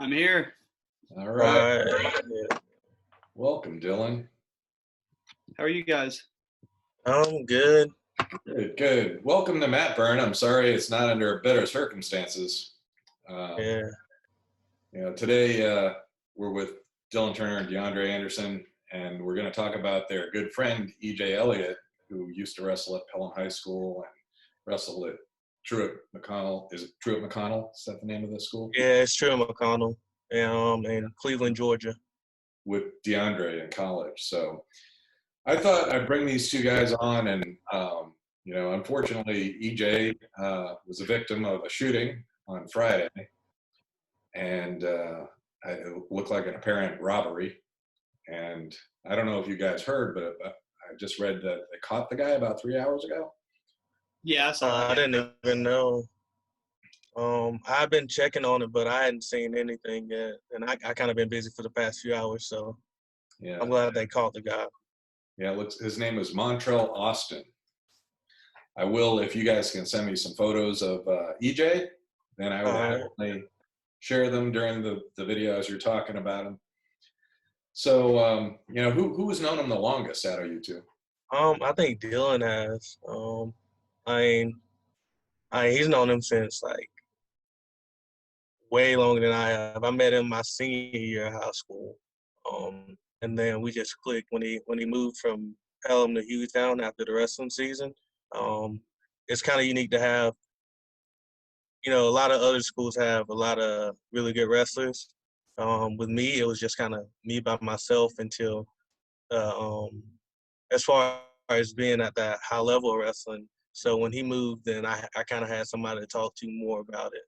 I'm here. All right. Yeah. Welcome, Dylan. How are you guys? I'm good. Good. Welcome to Matburn. I'm sorry it's not under better circumstances. Yeah. Today we're with Dylan Turner and DeAndre Anderson, and we're going to talk about their good friend, EJ Elliott, who used to wrestle at Pelham High School and wrestled at Truett McConnell. Is it Truett McConnell? Is that the name of the school? Yeah, it's Truett McConnell in Cleveland, Georgia. With DeAndre in college. So I thought I'd bring these two guys on, and unfortunately, EJ was a victim of a shooting on Friday, and it looked like an apparent robbery. And I don't know if you guys heard, but I just read that they caught the guy about 3 hours ago. Yeah, I saw that. I didn't even know. I've been checking on it, but I hadn't seen anything yet, and I kind of been busy for the past few hours, so Yeah, I'm glad they caught the guy. Yeah, his name is Montrell Austin. I will, if you guys can send me some photos of EJ, then I will definitely share them during the video as you're talking about him. So, who's known him the longest out of you two? I think Dylan has. He's known him since like way longer than I have. I met him my senior year of high school, and then we just clicked when he moved from Pelham to Hughtown after the wrestling season. It's kind of unique to have. A lot of other schools have a lot of really good wrestlers. With me, it was just kind of me by myself until, as far as being at that high level of wrestling. So when he moved, then I kind of had somebody to talk to more about it.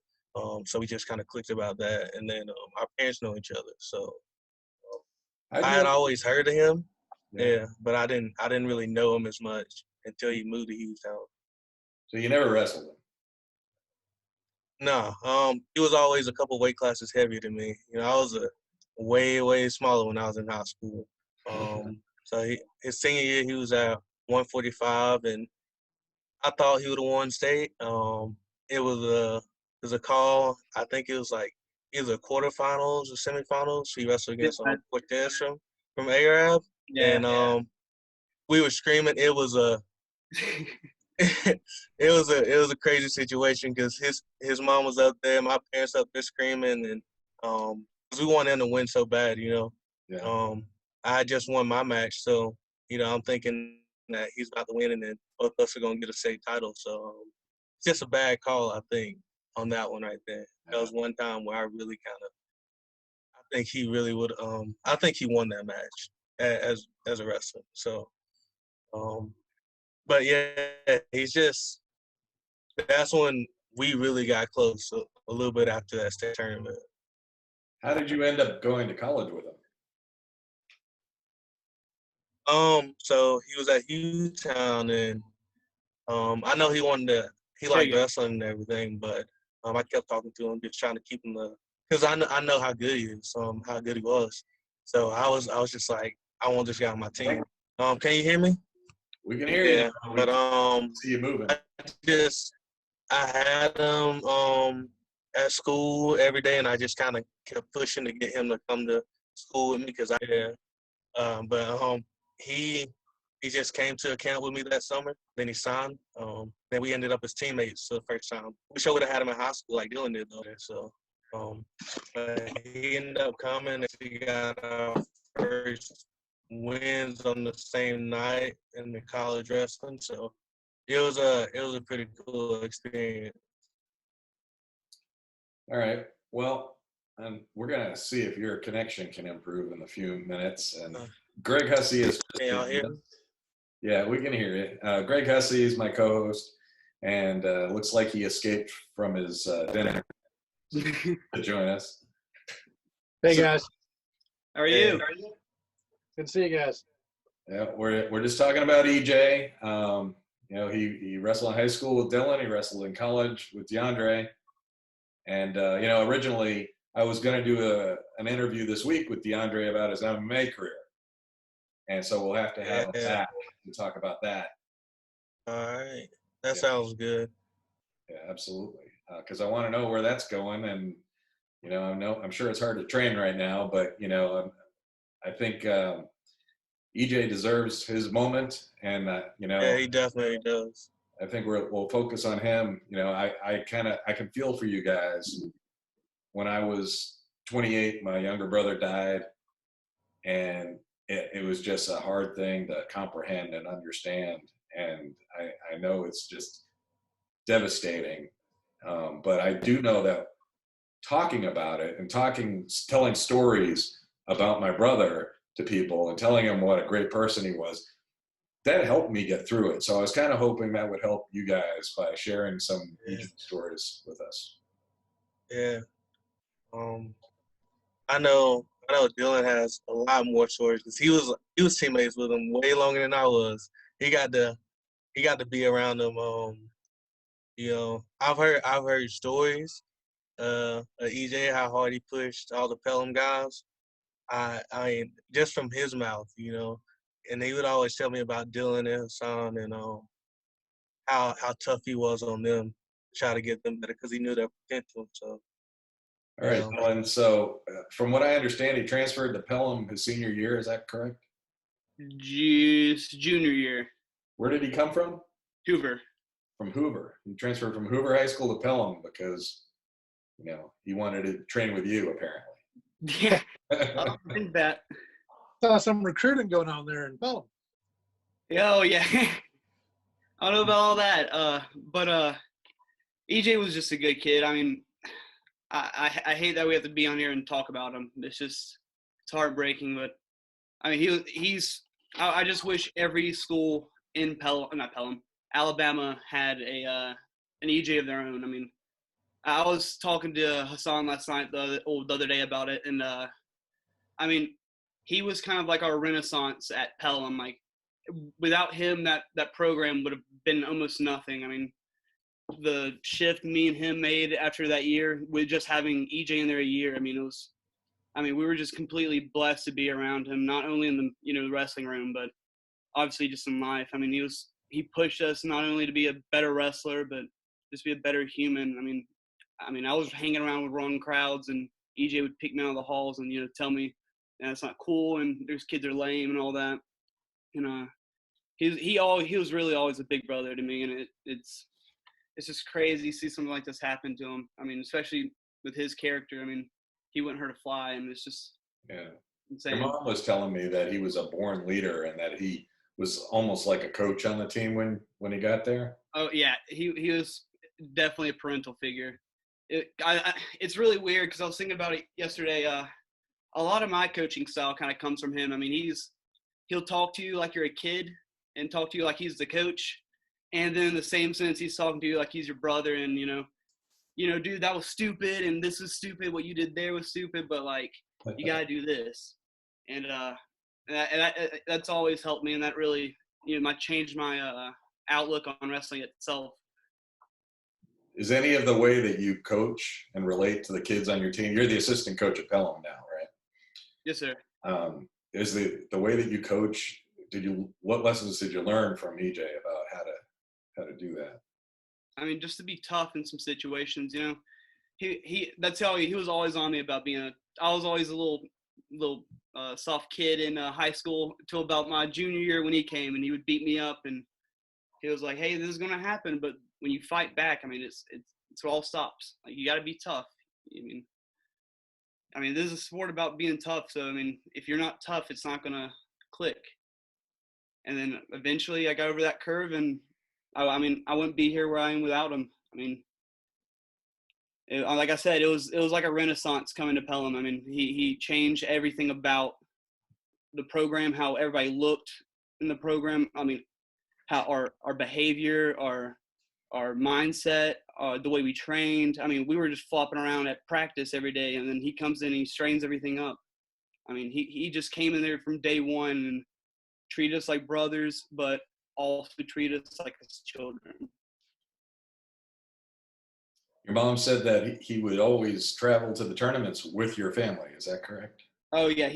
So we just kind of clicked about that, and then our parents know each other. So I had always heard of him, but I didn't really know him as much until he moved to Hughtown. So you never wrestled him? No, he was always a couple weight classes heavier than me. I was a way smaller when I was in high school. So his senior year he was at 145, and I thought he would have won state. It was a call. I think it was like either quarterfinals or semifinals. He wrestled against Cortez from Arab, and we were screaming. It was a it was a crazy situation because his mom was up there, my parents up there screaming, and 'cause we wanted him to win so bad, Yeah. I just won my match, so I'm thinking that he's about to win, and then both of us are gonna get a state title. So it's just a bad call, I think, on that one right there. That was one time where I really I think he really would. I think he won that match as a wrestler. So. But yeah, that's when we really got close a little bit after that state tournament. How did you end up going to college with him? So he was at Hughtown, and I know he liked wrestling and everything, but I kept talking to him, just trying to keep him because I know how good he is, how good he was. So I was just like, I want this guy on my team. Can you hear me? We can hear you. But see you moving. I had him at school every day, and I just kind of kept pushing to get him to come to school with me because he just came to a camp with me that summer. Then he signed. Then we ended up as teammates for the first time. Wish I would have had him in high school like Dylan did though. So he ended up coming, and we got our first wins on the same night in the college wrestling. So it was a pretty cool experience. All right. Well, we're gonna see if your connection can improve in a few minutes. And Greg Hussey is. Can y'all hear me? Yeah, we can hear you. Greg Hussey is my co-host, and looks like he escaped from his dinner to join us. Hey guys. How are you? Good to see you guys. Yeah, we're just talking about EJ. He wrestled in high school with Dylan. He wrestled in college with DeAndre. And originally I was going to do an interview this week with DeAndre about his MMA career, and so we'll have to have him back to talk about that. All right, that sounds good. Yeah, absolutely. Because I want to know where that's going, and I'm sure it's hard to train right now, but I think EJ deserves his moment, and Yeah, he definitely does. I think we'll focus on him. I can feel for you guys. When I was 28, my younger brother died, and it was just a hard thing to comprehend and understand. And I know it's just devastating. But I do know that talking about it and telling stories about my brother to people and telling them what a great person he was, that helped me get through it. So I was kind of hoping that would help you guys by sharing some EJ stories with us. Yeah. I know Dylan has a lot more stories because he was teammates with him way longer than I was. He got to be around him. I've heard stories of EJ, how hard he pushed all the Pelham guys. I mean, just from his mouth, and he would always tell me about Dylan and Hassan and how tough he was on them to try to get them better because he knew their potential. So. All right, Dylan. So from what I understand, he transferred to Pelham his senior year. Is that correct? Just junior year. Where did he come from? Hoover. From Hoover. He transferred from Hoover High School to Pelham because, he wanted to train with you, apparently. Yeah, I think that. Saw some recruiting going on there in Pelham. Oh, yeah. I don't know about all that. But EJ was just a good kid. I mean, I hate that we have to be on here and talk about him. It's heartbreaking. But I mean, I just wish every school in Alabama had an EJ of their own. I mean, I was talking to Hassan last night, the other day about it, and I mean, he was kind of like our renaissance at Pelham. Like, without him, that program would have been almost nothing. I mean, the shift me and him made after that year with just having EJ in there a year. I mean, we were just completely blessed to be around him, not only in the wrestling room, but obviously just in life. I mean, he pushed us not only to be a better wrestler, but just be a better human. I mean, I was hanging around with wrong crowds, and EJ would pick me out of the halls and tell me it's not cool and those kids are lame and all that. And he was really always a big brother to me, and it's just crazy to see something like this happen to him. I mean, especially with his character. I mean, he wouldn't hurt a fly, and it's just insane. Your mom was telling me that he was a born leader and that he was almost like a coach on the team when he got there. Oh yeah, he was definitely a parental figure. It's really weird because I was thinking about it yesterday. A lot of my coaching style kind of comes from him. I mean, he'll talk to you like you're a kid and talk to you like he's the coach. And then in the same sense, he's talking to you like he's your brother and, dude, that was stupid and this is stupid. What you did there was stupid, but, like, you got to do this. And that's always helped me, and that really, changed my outlook on wrestling itself. Is any of the way that you coach and relate to the kids on your team? You're the assistant coach at Pelham now, right? Yes, sir. Is the way that you coach, what lessons did you learn from EJ about how to do that? I mean, just to be tough in some situations, he was always on me about I was always a little soft kid in high school until about my junior year when he came, and he would beat me up, and he was like, hey, this is going to happen, but when you fight back, I mean, it's all stops. Like, you got to be tough. I mean, this is a sport about being tough. So, I mean, if you're not tough, it's not going to click. And then eventually I got over that curve, and I wouldn't be here where I am without him. I mean, like I said, it was like a renaissance coming to Pelham. I mean, he changed everything about the program, how everybody looked in the program. I mean, how our behavior, our mindset, the way we trained. I mean, we were just flopping around at practice every day, and then he comes in and he straightens everything up. I mean, he just came in there from day one and treated us like brothers, but also treated us like his children. Your mom said that he would always travel to the tournaments with your family. Is that correct? Oh yeah,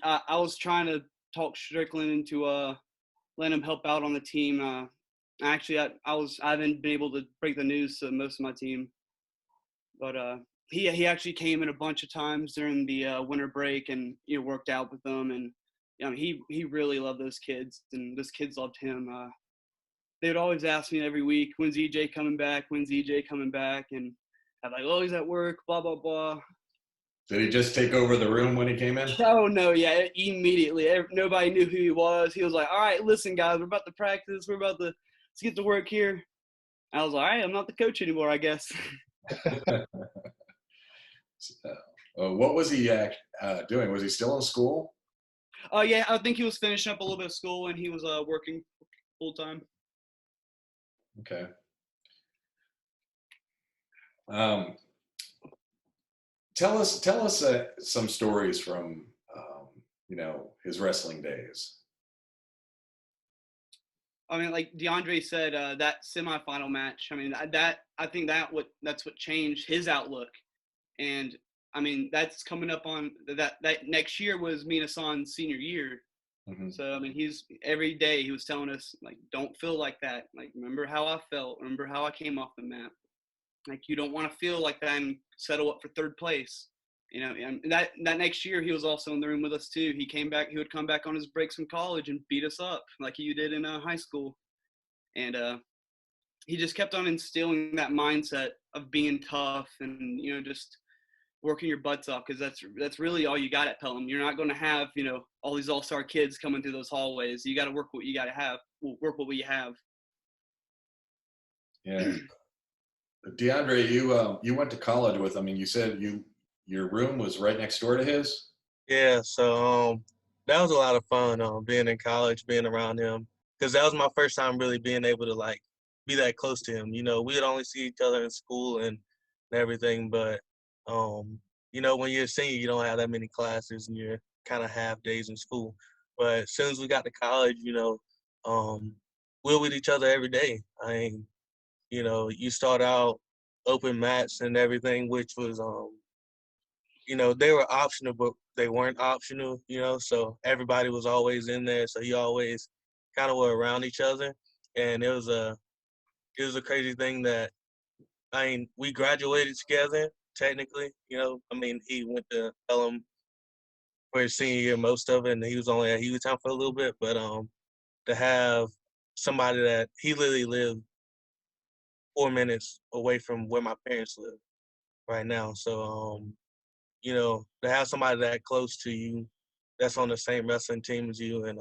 I was trying to talk Strickland into letting him help out on the team. Actually, I haven't been able to break the news to most of my team, but he actually came in a bunch of times during the winter break and worked out with them, and he really loved those kids, and those kids loved him. They would always ask me every week, "When's EJ coming back? When's EJ coming back?" And I'm like, "Oh, he's at work." Blah blah blah. Did he just take over the room when he came in? Oh no, yeah, immediately. Nobody knew who he was. He was like, "All right, listen, guys, we're about to practice. Let's get to work here." I was like, "All right, I'm not the coach anymore, I guess." What was he doing? Was he still in school? Yeah, I think he was finishing up a little bit of school, and he was working full time. Okay. Tell us some stories from his wrestling days. I mean, like DeAndre said, that semifinal match. I mean, I think that's what changed his outlook. And I mean, that's coming up on that next year was me and Hassan's senior year. Mm-hmm. So I mean, every day he was telling us, like, don't feel like that. Like, remember how I felt. Remember how I came off the mat. Like, you don't want to feel like that and settle up for third place. And that next year he was also in the room with us too. He would come back on his breaks from college and beat us up like he did in high school. And he just kept on instilling that mindset of being tough and, just working your butts off, because that's really all you got at Pelham. You're not going to have, all these all-star kids coming through those hallways. You got to work what you got to have, work what we have. Yeah. DeAndre, you went to college with him, and you said your room was right next door to his? Yeah, so that was a lot of fun, being in college, being around him, because that was my first time really being able to, like, be that close to him. We would only see each other in school and everything, but, when you're a senior, you don't have that many classes, and you're kind of half days in school. But as soon as we got to college, we're with each other every day. You start out open mats and everything, which was, they were optional, but they weren't optional, so everybody was always in there. So you always kind of were around each other. And it was a crazy thing that, we graduated together, technically, he went to Pelham for his senior year, most of it, and he was only at Hewlett for a little bit. But to have somebody that he literally lived 4 minutes away from where my parents live right now. So, to have somebody that close to you that's on the same wrestling team as you, and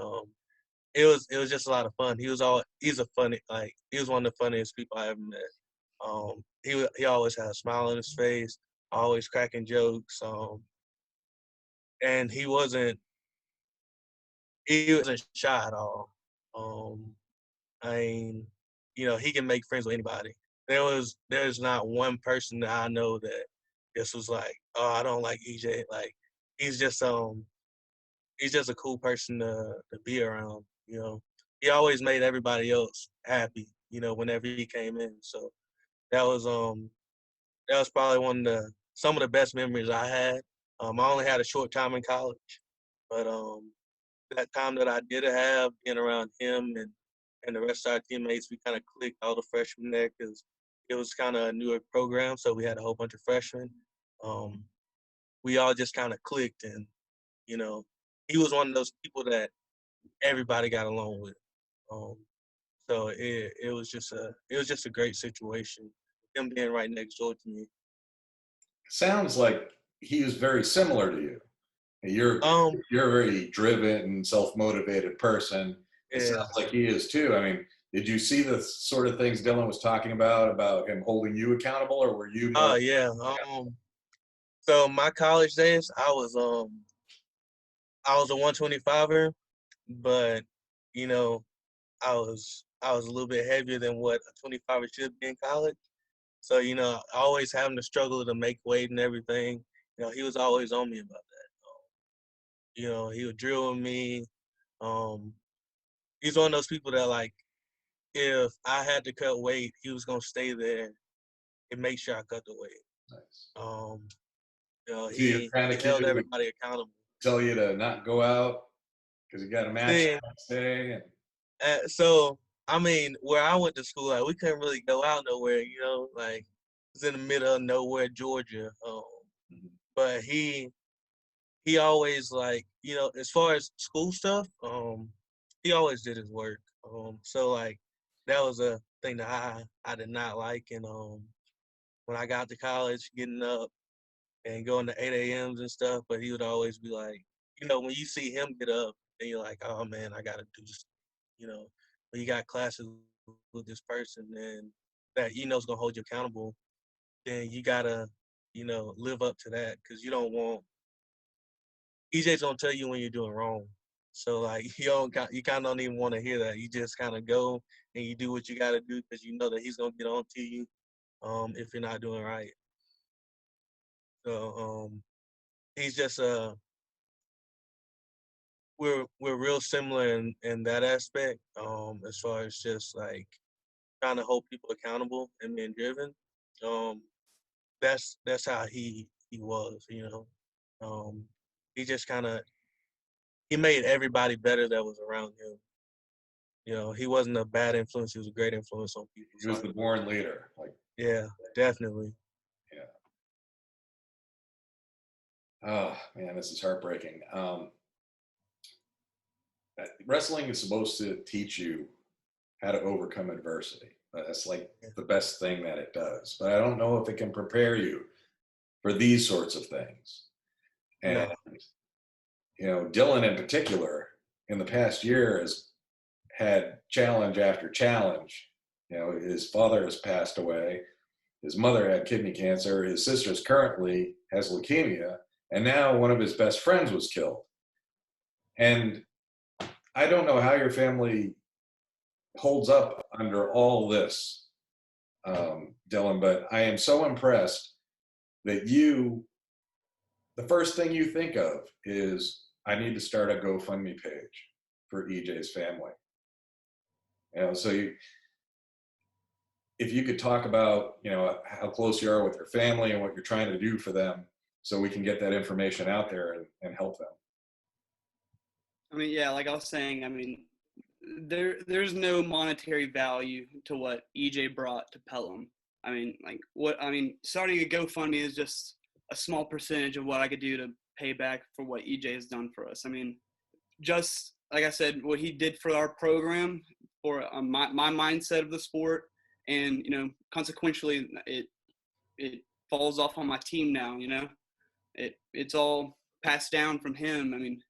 it was just a lot of fun. He was one of the funniest people I ever met. He always had a smile on his face, always cracking jokes. And he wasn't shy at all. He can make friends with anybody. There's not one person that I know that just was like, "Oh, I don't like EJ." Like, he's just a cool person to be around. He always made everybody else happy. Whenever he came in. So that was probably some of the best memories I had. I only had a short time in college, but that time that I did have being around him and the rest of our teammates, we kind of clicked, all the freshmen there, because it was kind of a newer program, so we had a whole bunch of freshmen. We all just kind of clicked, and he was one of those people that everybody got along with. So it was just a great situation, him being right next door to me. Sounds like he was very similar to you. You're a very driven and self-motivated person. It sounds like he is too. I mean, did you see the sort of things Dylan was talking about him holding you accountable, or were you more? Yeah. So my college days, I was a 125er, but I was a little bit heavier than what a 25er should be in college. So always having to struggle to make weight and everything. He was always on me about that. He would drill with me. He's one of those people that, like, if I had to cut weight, he was gonna stay there and make sure I cut the weight. Nice. He held everybody accountable. Tell you to not go out because you got a match the next day. So I mean, where I went to school, like, we couldn't really go out nowhere. Like, It's in the middle of nowhere, Georgia. Mhm. But he always, like, as far as school stuff, he always did his work. So like that was a thing that I did not like. And when I got to college, getting up and going to 8 a.m.s and stuff, but he would always be like, when you see him get up, and you're like, oh man, I gotta do this. When you got classes with this person and that is gonna hold you accountable, then you gotta, live up to that, because you don't want EJ's gonna tell you when you're doing wrong. So like you kind of don't even want to hear that. You just kind of go and you do what you got to do, because you know that he's gonna get on to you if you're not doing right. So he's just we're real similar in that aspect, as far as just like trying to hold people accountable and being driven. Um, that's how he was. He just kind of he made everybody better that was around him. He wasn't a bad influence. He was a great influence on people. He was the born leader. Like, Yeah, definitely. yeah. Oh man, this is heartbreaking. Wrestling is supposed to teach you how to overcome adversity. That's like the best thing that it does. But I don't know if it can prepare you for these sorts of things. And Dylan in particular, in the past year, has had challenge after challenge. His father has passed away. His mother had kidney cancer. His sister's currently has leukemia. And now one of his best friends was killed. And I don't know how your family holds up under all this, Dylan, but I am so impressed that the first thing you think of is, I need to start a GoFundMe page for EJ's family. So if you could talk about, how close you are with your family and what you're trying to do for them, so we can get that information out there and help them. I mean, yeah, like I was saying, I mean, there's no monetary value to what EJ brought to Pelham. I mean, starting a GoFundMe is just a small percentage of what I could do to pay back for what EJ has done for us. I mean, just like I said, what he did for our program, for my mindset of the sport, and consequentially, it falls off on my team now. It's all passed down from him. I mean,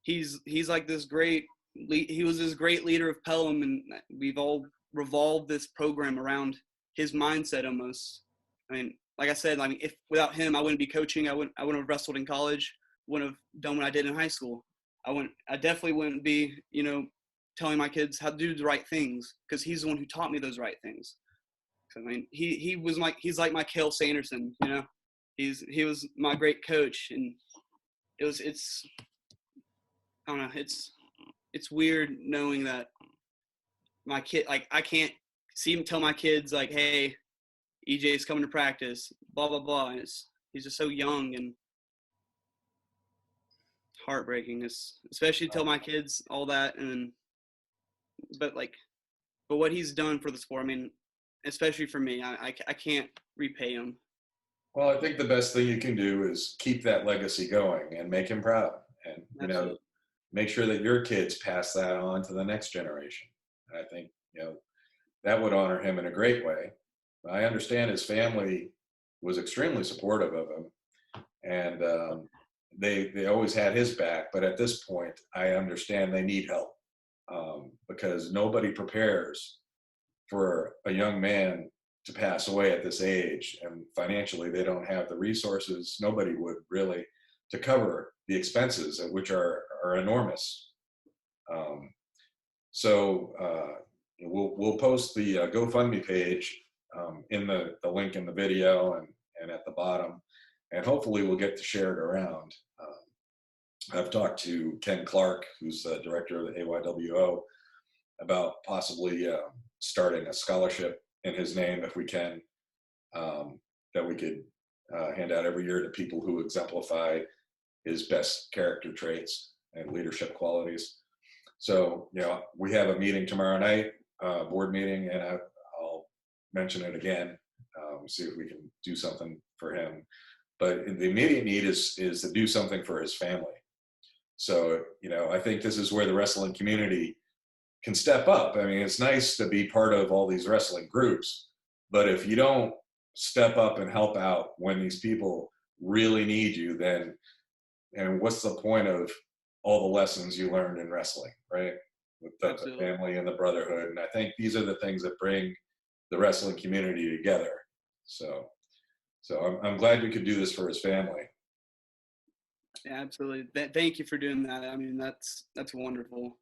he's like this great. He was this great leader of Pelham, and we've all revolved this program around his mindset almost. I mean, like I said, if without him, I wouldn't be coaching. I wouldn't have wrestled in college. Wouldn't have done what I did in high school. I definitely wouldn't be, telling my kids how to do the right things, because he's the one who taught me those right things. So, I mean, he's like my Cale Sanderson, he was my great coach, and it's I don't know, it's weird knowing that my kid, like, I can't see him tell my kids, like, hey, EJ's coming to practice, blah blah blah, and he's just so young, and heartbreaking, especially to tell my kids all that. But what he's done for the sport, I mean, especially for me, I can't repay him. Well, I think the best thing you can do is keep that legacy going and make him proud, and Absolutely. make sure that your kids pass that on to the next generation. And I think that would honor him in a great way. I understand his family was extremely supportive of him, and they always had his back. But at this point, I understand they need help, because nobody prepares for a young man to pass away at this age, and financially they don't have the resources. Nobody would really, to cover the expenses, which are enormous. So we'll post the GoFundMe page in the link in the video and at the bottom, and hopefully we'll get to share it around. I've talked to Ken Clark, who's the director of the AYWO, about possibly starting a scholarship in his name, if we can, that we could hand out every year to people who exemplify his best character traits and leadership qualities. So, we have a meeting tomorrow night, board meeting, and I'll mention it again. see if we can do something for him. But the immediate need is to do something for his family. So, I think this is where the wrestling community can step up. I mean, it's nice to be part of all these wrestling groups, but if you don't step up and help out when these people really need you, then, and what's the point of all the lessons you learned in wrestling, right? With the family and the brotherhood. And I think these are the things that bring the wrestling community together. So I'm glad you could do this for his family. Yeah, absolutely. Thank you for doing that. I mean, that's wonderful.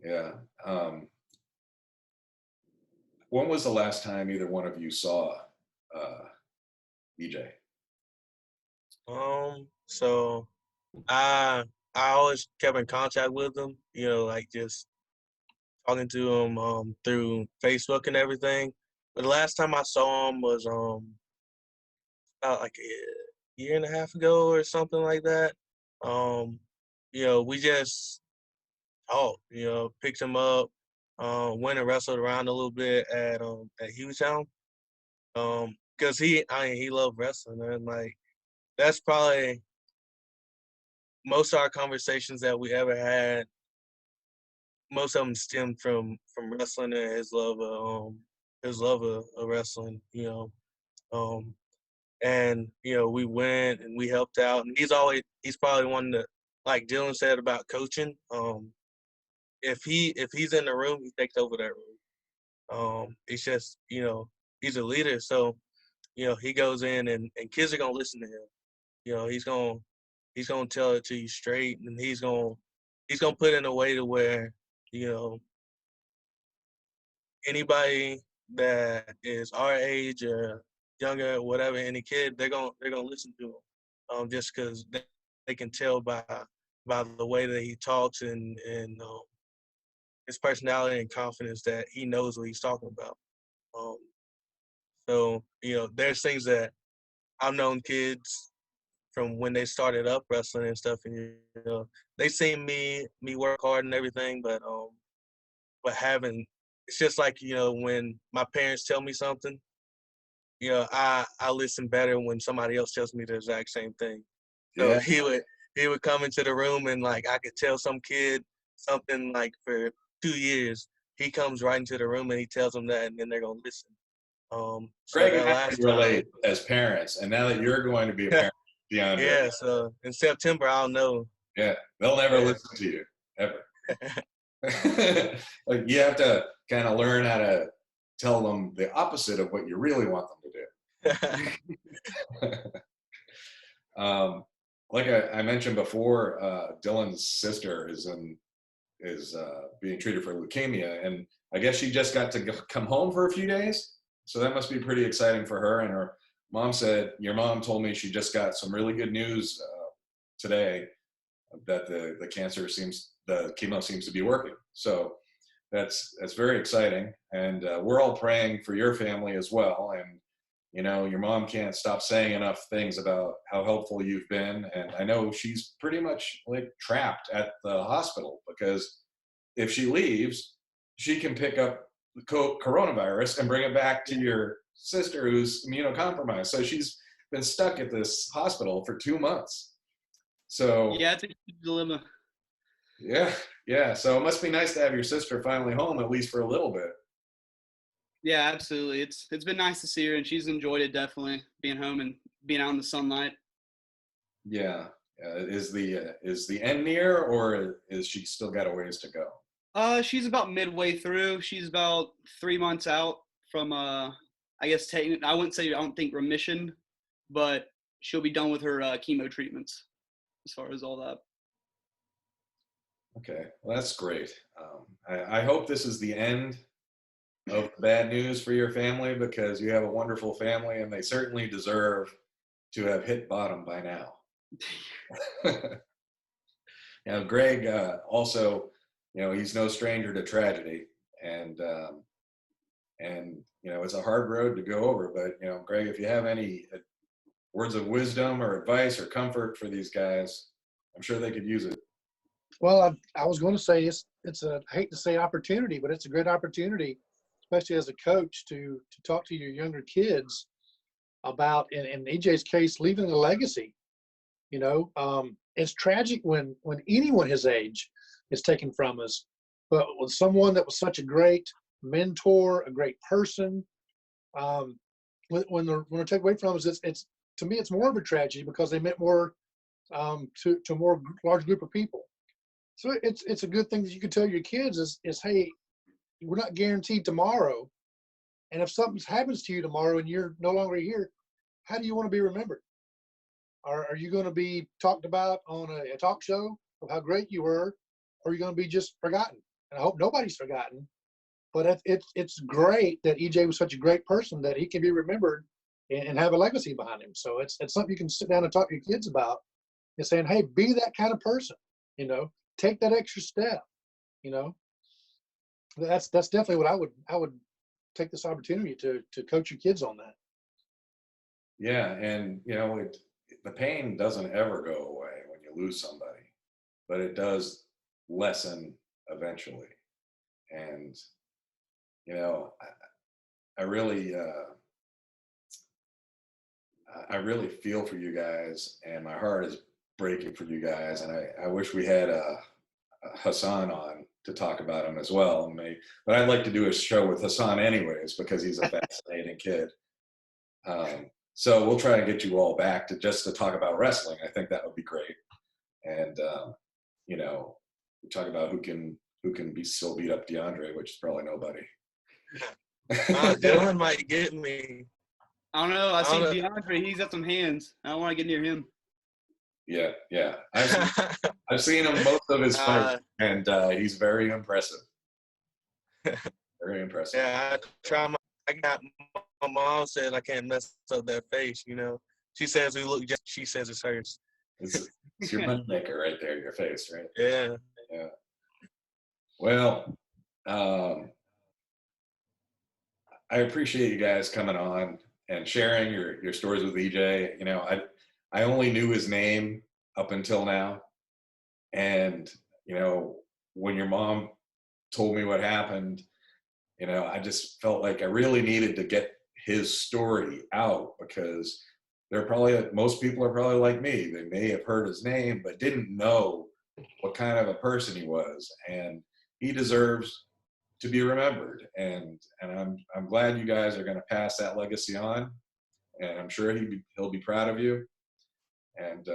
Yeah. When was the last time either one of you saw EJ? So I always kept in contact with him, like just talking to him through Facebook and everything. But the last time I saw him was about like a year and a half ago or something like that. We just talked, picked him up, went and wrestled around a little bit at Hughtown. Because he loved wrestling, and like that's probably most of our conversations that we ever had. Most of them stemmed from wrestling and his love of wrestling, and we went and we helped out, and he's probably one that, like Dylan said about coaching, if he's in the room, he takes over that room. It's just he's a leader, so he goes in and kids are gonna listen to him. He's gonna tell it to you straight, and he's gonna put it in a way to where anybody that is our age or younger, whatever, any kid, they're gonna listen to him, just because they can tell by the way that he talks and his personality and confidence that he knows what he's talking about. So there's things that I've known kids from when they started up wrestling and stuff, and they seen me work hard and everything, but having, it's just like when my parents tell me something, I listen better when somebody else tells me the exact same thing. So Yeah. he would come into the room, and like I could tell some kid something like for 2 years. He comes right into the room and he tells them that, and then they're gonna listen. So Greg that and I last can relate as parents, and now that you're going to be a parent, DeAndre. Yeah, so in September I'll know. Yeah, they'll never listen to you ever. Like you have to kind of learn how to tell them the opposite of what you really want them to do. Like I mentioned before, Dylan's sister is being treated for leukemia, and I guess she just got to come home for a few days. So that must be pretty exciting for her. And her mom said, your mom told me she just got some really good news today that the chemo seems to be working. So that's very exciting. And we're all praying for your family as well. And, your mom can't stop saying enough things about how helpful you've been. And I know she's pretty much like trapped at the hospital because if she leaves, she can pick up the coronavirus and bring it back to your sister who's immunocompromised. So she's been stuck at this hospital for 2 months. So yeah, it's a dilemma. Yeah. So it must be nice to have your sister finally home, at least for a little bit. Yeah, absolutely. It's been nice to see her, and she's enjoyed it, definitely, being home and being out in the sunlight. Yeah. Is the end near, or is she still got a ways to go? She's about midway through. She's about 3 months out from I guess I wouldn't say, I don't think remission, but she'll be done with her chemo treatments as far as all that. Okay, well, that's great. I hope this is the end of the bad news for your family, because you have a wonderful family and they certainly deserve to have hit bottom by now. Greg also, he's no stranger to tragedy, and it's a hard road to go over. But Greg, if you have any words of wisdom or advice or comfort for these guys, I'm sure they could use it. Well, I was going to say it's a, I hate to say opportunity, but it's a good opportunity especially as a coach, to talk to your younger kids about, in EJ's case, leaving a legacy. You know, it's tragic when anyone his age is taken from us, but with someone that was such a great mentor, a great person, when they're taken away from us, it's to me it's more of a tragedy because they meant more to a more large group of people. So it's a good thing that you can tell your kids is hey, we're not guaranteed tomorrow, and if something happens to you tomorrow and you're no longer here, how do you want to be remembered? Are you going to be talked about on a talk show of how great you were, or are you going to be just forgotten? And I hope nobody's forgotten. But it's great that EJ was such a great person that he can be remembered and have a legacy behind him. So it's something you can sit down and talk to your kids about, and saying, hey, be that kind of person. You know, take that extra step. You know, that's definitely what I would take this opportunity to coach your kids on that. Yeah, and you know, the pain doesn't ever go away when you lose somebody, but it does lessen eventually. And you know, I really feel for you guys, and my heart is breaking for you guys. And I wish we had Hassan on to talk about him as well. But I'd like to do a show with Hassan anyways, because he's a fascinating kid. So we'll try and get you all back to talk about wrestling. I think that would be great. And you know, we talk about who can still beat up DeAndre, which is probably nobody. Dylan might get me. I don't know. I see DeAndre. He's got some hands. I don't want to get near him. Yeah. I've seen him most of his fights, and he's very impressive. Very impressive. Yeah, my mom said I can't mess up that face. You know, she says we look. She says it's hers. It's your money maker right there, your face, right? Yeah. Yeah. Well, I appreciate you guys coming on and sharing your stories with EJ. You know, I only knew his name up until now, and you know, when your mom told me what happened, you know, I just felt like I really needed to get his story out, because most people are probably like me. They may have heard his name, but didn't know what kind of a person he was, and he deserves to be remembered. And I'm glad you guys are going to pass that legacy on, and I'm sure he'll be proud of you. And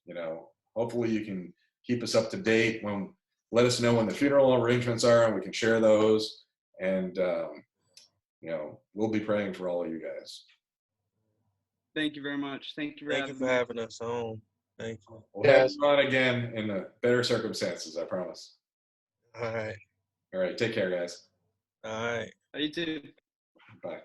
you know, hopefully you can keep us up to date. Let us know when the funeral arrangements are, and we can share those. And you know, we'll be praying for all of you guys. Thank you very much. Thank you for having us on. Thank you. We'll have you on again in better circumstances, I promise. All right. All right. Take care, guys. All right. You too. Bye.